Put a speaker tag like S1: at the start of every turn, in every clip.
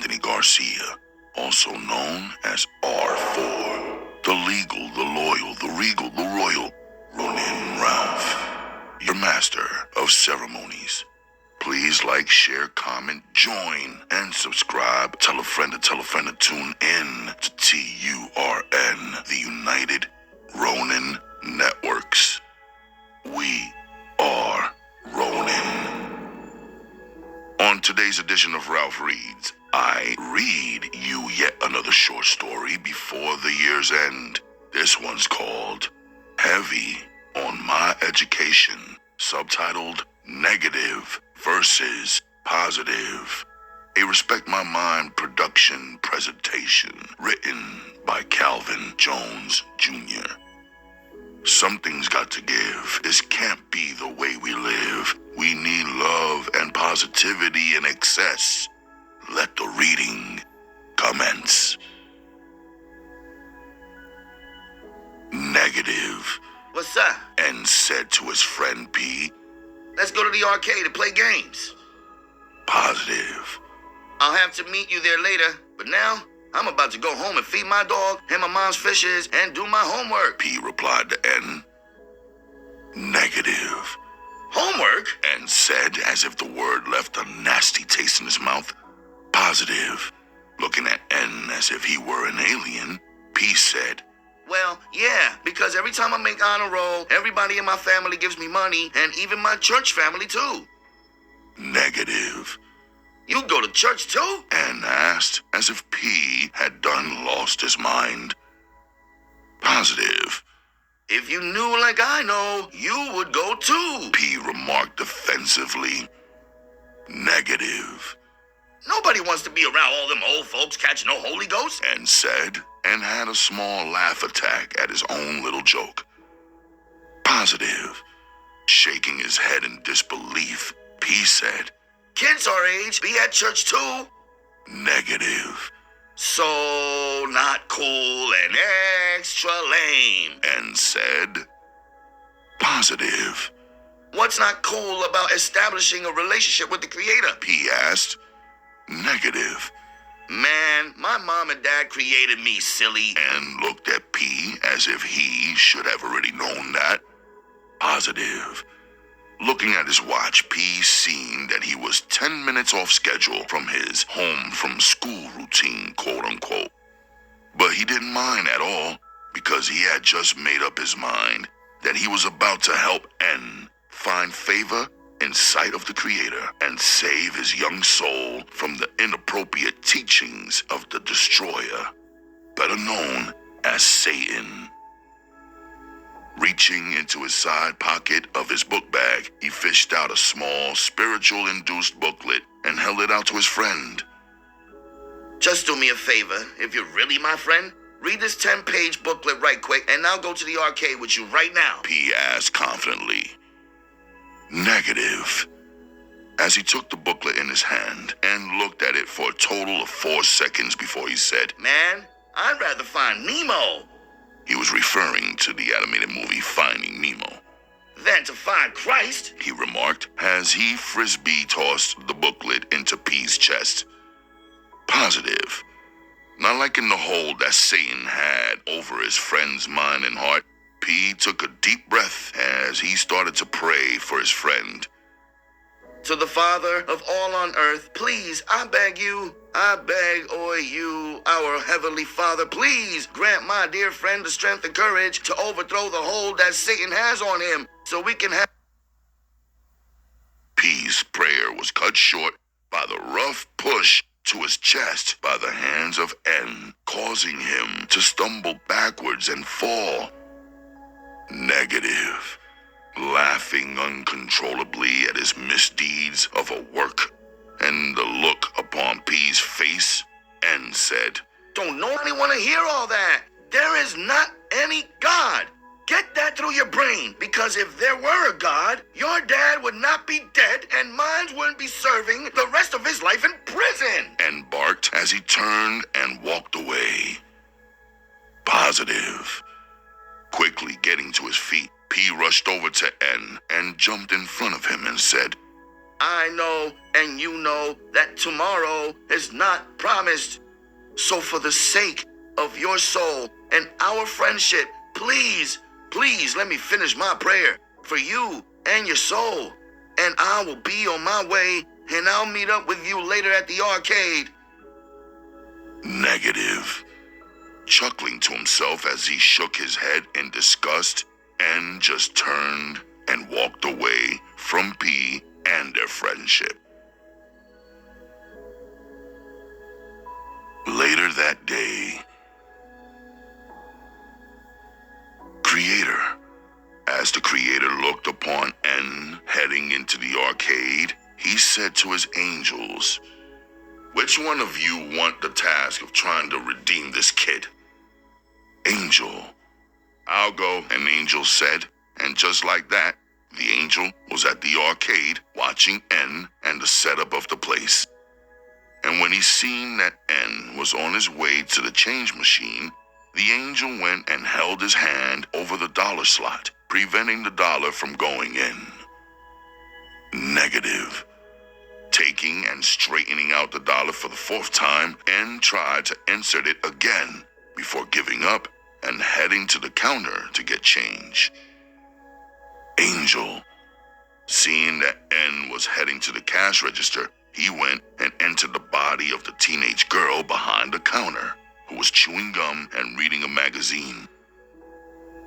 S1: Anthony Garcia, also known as R4. The legal, the loyal, the regal, the royal, Ronin Ralph, your master of ceremonies. Please like, share, comment, join, and subscribe. Tell a friend to tune in to TURN, the United Ronin Networks. We are Ronin. On today's edition of Ralph Reads, I read you yet another short story before the year's end. This one's called Heavy on My Education, subtitled Negative versus Positive. A Respect My Mind production presentation written by Calvin Jones Jr. Something's got to give. This can't be the way we live. We need love and positivity in excess. Let the reading commence. Negative.
S2: What's up?
S1: N said to his friend P.
S2: Let's go to the arcade and play games.
S1: Positive.
S2: I'll have to meet you there later, but now I'm about to go home and feed my dog and my mom's fishes and do my homework.
S1: P replied to N. Negative.
S2: Homework?
S1: N said as if the word left a nasty taste in his mouth. Positive. Looking at N as if he were an alien, P said,
S2: Well, yeah, because every time I make honor roll, everybody in my family gives me money, and even my church family too.
S1: Negative.
S2: You go to church too?
S1: N asked, as if P had done lost his mind. Positive.
S2: If you knew like I know, you would go too.
S1: P remarked defensively. Negative.
S2: Nobody wants to be around all them old folks catching no Holy Ghost.
S1: N said, and had a small laugh attack at his own little joke. Positive. Shaking his head in disbelief, P said,
S2: Kids our age be at church too.
S1: Negative.
S2: So not cool and extra lame.
S1: N said, Positive.
S2: What's not cool about establishing a relationship with the Creator?
S1: P asked. Negative.
S2: Man, my mom and dad created me, silly.
S1: N looked at P as if he should have already known that. Positive. Looking at his watch, P seen that he was 10 minutes off schedule from his home from school routine, quote unquote. But he didn't mind at all, because he had just made up his mind that he was about to help N find favor in sight of the Creator and save his young soul from the inappropriate teachings of the Destroyer, better known as Satan. Reaching into his side pocket of his book bag, he fished out a small, spiritual-induced booklet and held it out to his friend.
S2: Just do me a favor, if you're really my friend. Read this 10-page booklet right quick, and I'll go to the arcade with you right now.
S1: P asked confidently. Negative. As he took the booklet in his hand and looked at it for a total of 4 seconds before he said,
S2: Man, I'd rather find Nemo.
S1: He was referring to the animated movie Finding Nemo.
S2: Than to find Christ,
S1: he remarked as he frisbee-tossed the booklet into P's chest. Positive. Not liking the hold that Satan had over his friend's mind and heart, P took a deep breath as he started to pray for his friend.
S2: To the Father of all on earth, please, I beg you, I beg you, our Heavenly Father, please grant my dear friend the strength and courage to overthrow the hold that Satan has on him, so we can have...
S1: P's prayer was cut short by the rough push to his chest by the hands of N, causing him to stumble backwards and fall. Negative. Laughing uncontrollably at his misdeeds of a work and the look upon P's face, N said,
S2: Don't nobody want to hear all that. There is not any God. Get that through your brain, because if there were a God, your dad would not be dead and mine wouldn't be serving the rest of his life in prison.
S1: N barked as he turned and walked away. Positive. Quickly getting to his feet, P rushed over to N and jumped in front of him and said,
S2: I know and you know that tomorrow is not promised. So for the sake of your soul and our friendship, please, please let me finish my prayer for you and your soul. And I will be on my way, and I'll meet up with you later at the arcade.
S1: Negative. Chuckling to himself as he shook his head in disgust, and just turned and walked away from P and their friendship. Later that day, Creator. As the Creator looked upon N heading into the arcade, he said to his angels, "Which one of you want the task of trying to redeem this kid?" Angel. "I'll go," an angel said, and just like that, the angel was at the arcade watching N and the setup of the place. And when he seen that N was on his way to the change machine, the angel went and held his hand over the dollar slot, preventing the dollar from going in. Negative. Taking and straightening out the dollar for the fourth time, N tried to insert it again before giving up and heading to the counter to get change. Angel. Seeing that N was heading to the cash register, he went and entered the body of the teenage girl behind the counter, who was chewing gum and reading a magazine.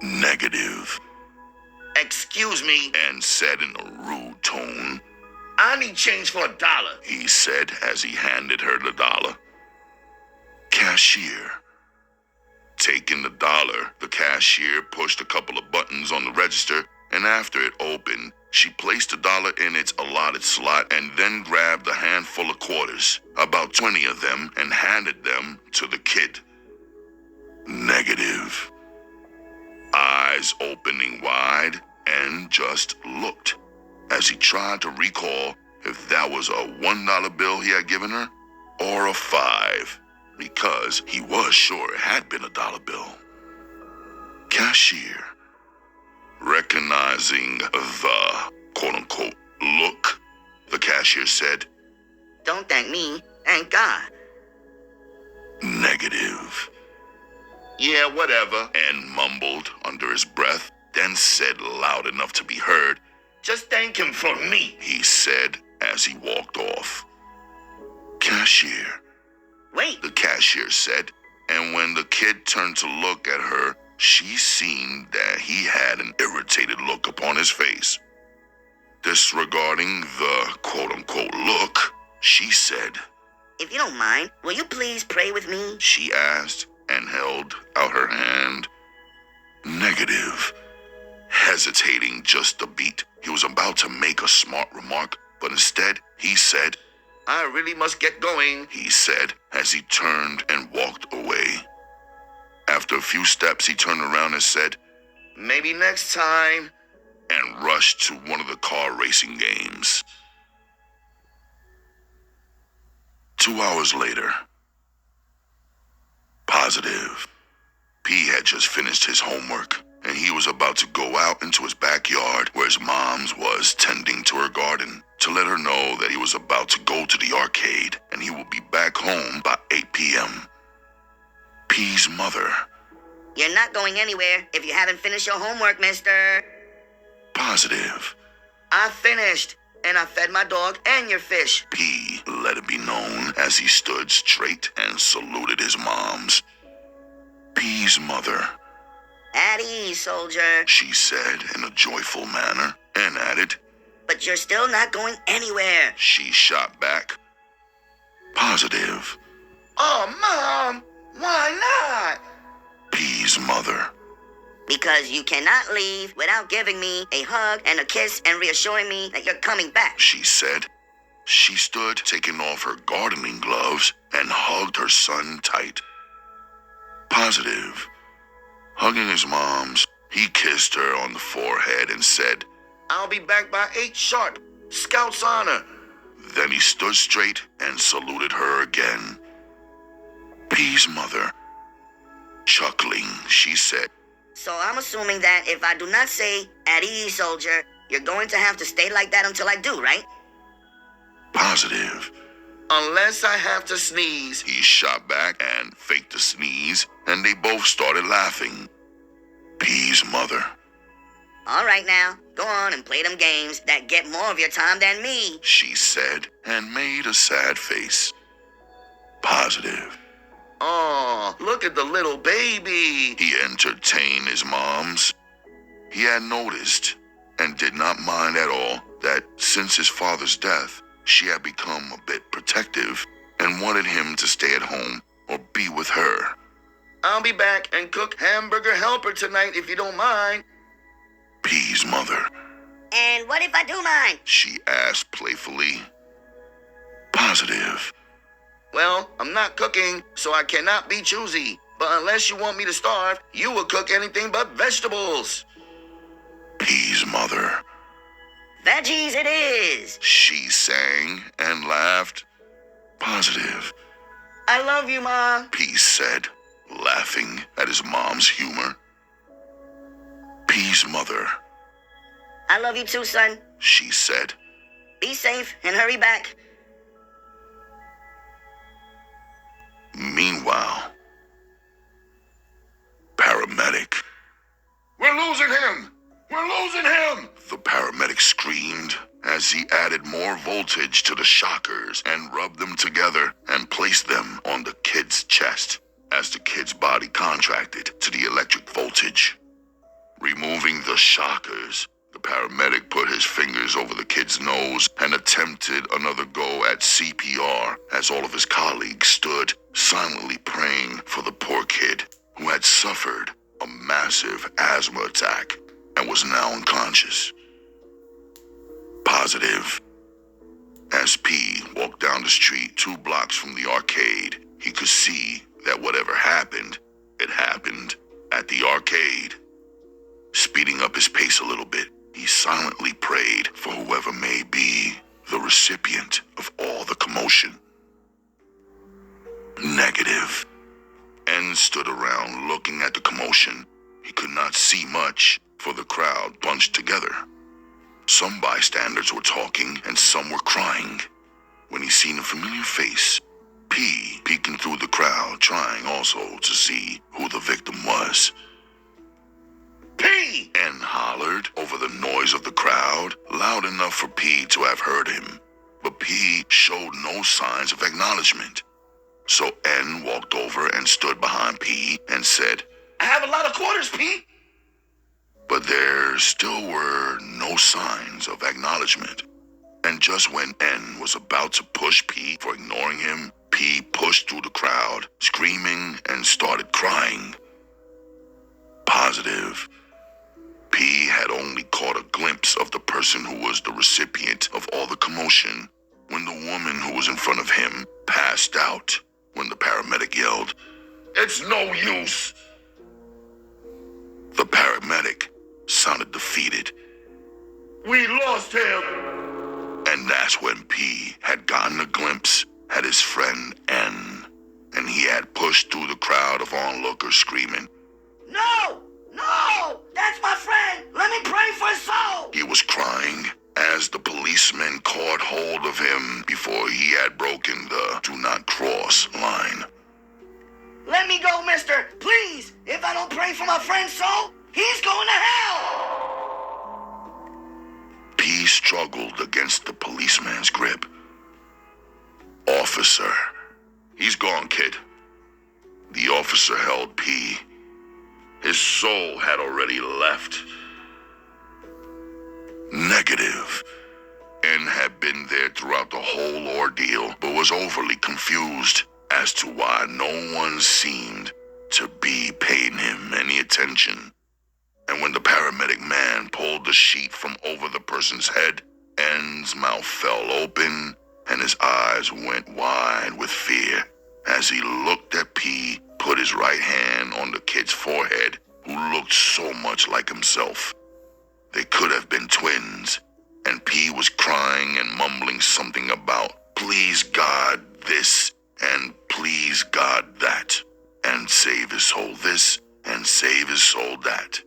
S1: Negative.
S2: Excuse me,
S1: N said in a rude tone.
S2: I need change for $1,
S1: he said as he handed her the dollar. Cashier. Taking the dollar, the cashier pushed a couple of buttons on the register, and after it opened, she placed the dollar in its allotted slot and then grabbed a handful of quarters, about 20 of them, and handed them to the kid. Negative. Eyes opening wide, and just looked as he tried to recall if that was a $1 bill he had given her or a 5, because he was sure it had been a dollar bill. Cashier. Recognizing the quote-unquote look, the cashier said,
S2: Don't thank me, thank God.
S1: Negative.
S2: Yeah, whatever.
S1: And mumbled under his breath, then said loud enough to be heard,
S2: Just thank him for me.
S1: he said as he walked off. Cashier.
S2: Wait,
S1: The cashier said, and when the kid turned to look at her, she seen that he had an irritated look upon his face. Disregarding the quote-unquote look, she said,
S2: if you don't mind, will you please pray with me?
S1: she asked, and held out her hand. Negative. Hesitating just a beat, he was about to make a smart remark, but instead he said,
S2: I really must get going.
S1: he said as he turned and walked away. After a few steps, he turned around and said,
S2: Maybe next time.
S1: and rushed to one of the car racing games. 2 hours later. Positive. P had just finished his homework, and he was about to go out into his backyard where his mom's was tending to her garden to let her know that he was about to go to the arcade and he will be back home by 8 p.m. P's mother.
S2: You're not going anywhere if you haven't finished your homework, mister.
S1: Positive.
S2: I finished, and I fed my dog and your fish.
S1: P let it be known as he stood straight and saluted his moms. P's mother.
S2: At ease, soldier.
S1: She said in a joyful manner, and added,
S2: But you're still not going anywhere.
S1: she shot back. Positive.
S2: Oh, Mom, why not?
S1: P's mother.
S2: Because you cannot leave without giving me a hug and a kiss and reassuring me that you're coming back.
S1: She said. She stood, taking off her gardening gloves, and hugged her son tight. Positive. Hugging his moms, he kissed her on the forehead and said,
S2: I'll be back by 8 sharp. Scout's honor.
S1: Then he stood straight and saluted her again. P's mother. Chuckling, she said,
S2: So I'm assuming that if I do not say, at ease, soldier, you're going to have to stay like that until I do, right?
S1: Positive.
S2: Unless I have to sneeze.
S1: He shot back and faked a sneeze, and they both started laughing. P's mother.
S3: All right now, go on and play them games that get more of your time than me.
S1: She said, and made a sad face. Positive.
S2: Oh, look at the little baby.
S1: He entertained his moms. He had noticed, and did not mind at all, that since his father's death, she had become a bit protective and wanted him to stay at home or be with her.
S2: I'll be back and cook hamburger helper tonight if you don't mind.
S1: P's mother.
S3: And what if I do mind?
S1: She asked playfully. Positive.
S2: Well, I'm not cooking, so I cannot be choosy. But unless you want me to starve, you will cook anything but vegetables.
S1: P's mother.
S3: Veggies it is.
S1: She sang and laughed. Positive.
S2: I love you, Ma.
S1: P said, laughing at his mom's humor. P's mother.
S3: I love you too, son.
S1: She said.
S3: Be safe and hurry back.
S1: Meanwhile, paramedic.
S2: We're losing him! We're losing him!
S1: The paramedic screamed as he added more voltage to the shockers and rubbed them together and placed them on the kid's chest as the kid's body contracted to the electric voltage. Removing the shockers, the paramedic put his fingers over the kid's nose and attempted another go at CPR as all of his colleagues stood silently praying for the poor kid who had suffered a massive asthma attack and was now unconscious. Positive. As P walked down the street 2 blocks from the arcade, he could see that whatever happened, it happened at the arcade. Speeding up his pace a little bit, he silently prayed for whoever may be the recipient of all the commotion. Negative. N stood around looking at the commotion. He could not see much, for the crowd bunched together. Some bystanders were talking and some were crying. When he seen a familiar face, P peeking through the crowd, trying also to see who the victim was.
S2: P!
S1: N hollered over the noise of the crowd, loud enough for P to have heard him. But P showed no signs of acknowledgement. So N walked over and stood behind P and said,
S2: I have a lot of quarters, P.
S1: But there still were no signs of acknowledgement. And just when N was about to push P for ignoring him, P pushed through the crowd, screaming and started crying. Positive. P had only caught a glimpse of the person who was the recipient of all the commotion when the woman who was in front of him passed out when the paramedic yelled,
S2: It's no use.
S1: The paramedic sounded defeated.
S2: We lost him.
S1: And that's when P had gotten a glimpse at his friend N, and he had pushed through the crowd of onlookers screaming,
S3: No! No! That's my friend! Let me pray for his soul!
S1: He was crying as the policemen caught hold of him before he had broken the do not cross line.
S3: Let me go, mister! Please! If I don't pray for my friend's soul, he's going to hell!
S1: P struggled against the policeman's grip. Officer. He's gone, kid. The officer held P. His soul had already left. Negative. N had been there throughout the whole ordeal, but was overly confused as to why no one seemed to be paying him any attention. And when the paramedic man pulled the sheet from over the person's head, N's mouth fell open and his eyes went wide with fear as he looked at P, put his right hand on the kid's forehead, who looked so much like himself. They could have been twins, and P was crying and mumbling something about, please God this, and please God that, and save his soul this, and save his soul that.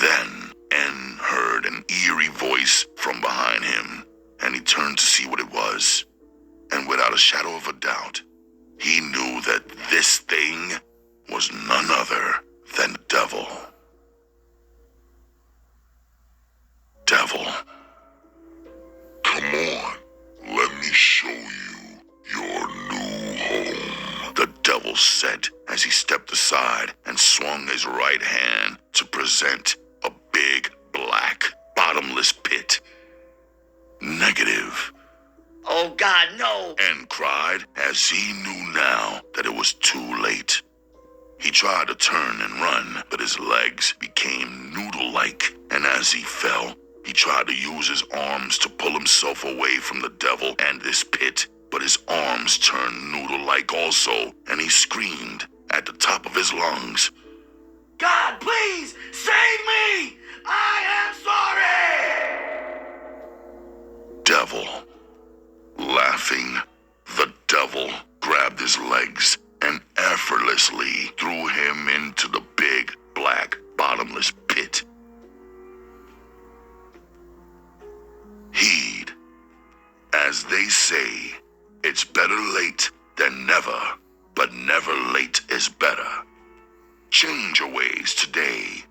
S1: Then N heard an eerie voice from behind him, and he turned to see what it was. And without a shadow of a doubt, he knew that this thing was none other than the devil. Devil. Come on, let me show you your new home, the devil said as he stepped aside and swung his right hand to present a big, black, bottomless pit. Negative.
S3: Oh, God, no.
S1: And cried as he knew now that it was too late. He tried to turn and run, but his legs became noodle-like, and as he fell, he tried to use his arms to pull himself away from the devil and this pit, but his arms turned noodle-like also, and he screamed at the top of his lungs,
S3: God, please, save me! I am sorry!
S1: Devil. Laughing, the devil grabbed his legs and effortlessly threw him into the big, black, bottomless pit. Heed. As they say, it's better late than never, but never late is better. Change your ways today,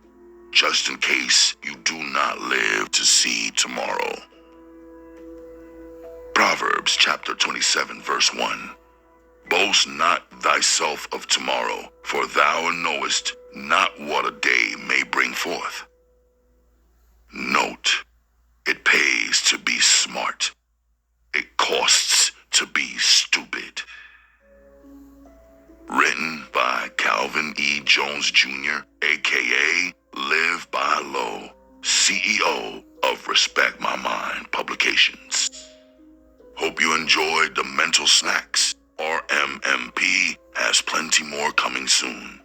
S1: just in case you do not live to see tomorrow. Proverbs chapter 27, verse 1. Boast not thyself of tomorrow, for thou knowest not what a day may bring forth. Note, it pays to be smart. It costs to be stupid. Written by Calvin E. Jones Jr., a.k.a. Live by Low, CEO of Respect My Mind Publications. Hope you enjoyed the Mental Snacks. RMMP has plenty more coming soon.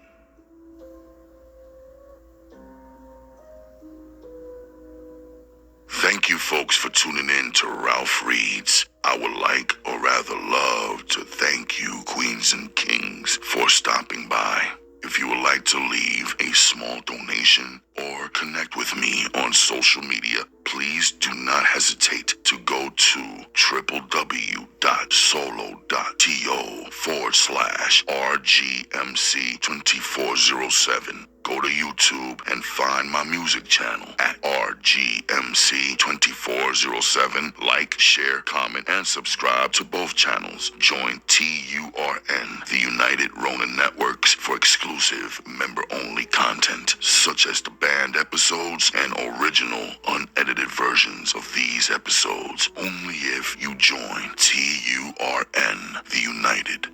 S1: Thank you folks for tuning in to Ralph Reads. I would like, or rather love, to thank you queens and kings for stopping by. If you would like to leave a small donation or connect with me on social media, please do not hesitate to go to www.solo.to/RGMC2407. Go to YouTube and find my music channel at RGMC2407. Like, share, comment, and subscribe to both channels. Join TURN, the United Ronin Networks, for exclusive member-only content, such as the banned episodes and original unedited versions of these episodes, only if you join TURN, the United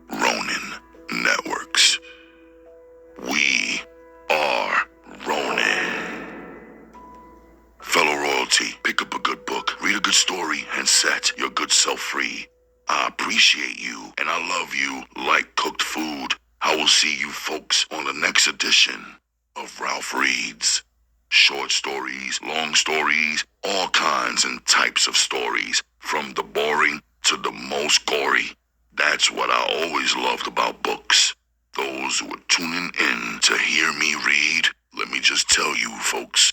S1: Ronin Networks. We are Ronin. Fellow royalty, pick up a good book, read a good story, and set your good self free. I appreciate you, and I love you like cooked food. I will see you folks on the next edition of Ralph Reads. Short stories, long stories, all kinds and types of stories, from the boring to the most gory. That's what I always loved about books. Those who are tuning in to hear me read, let me just tell you folks,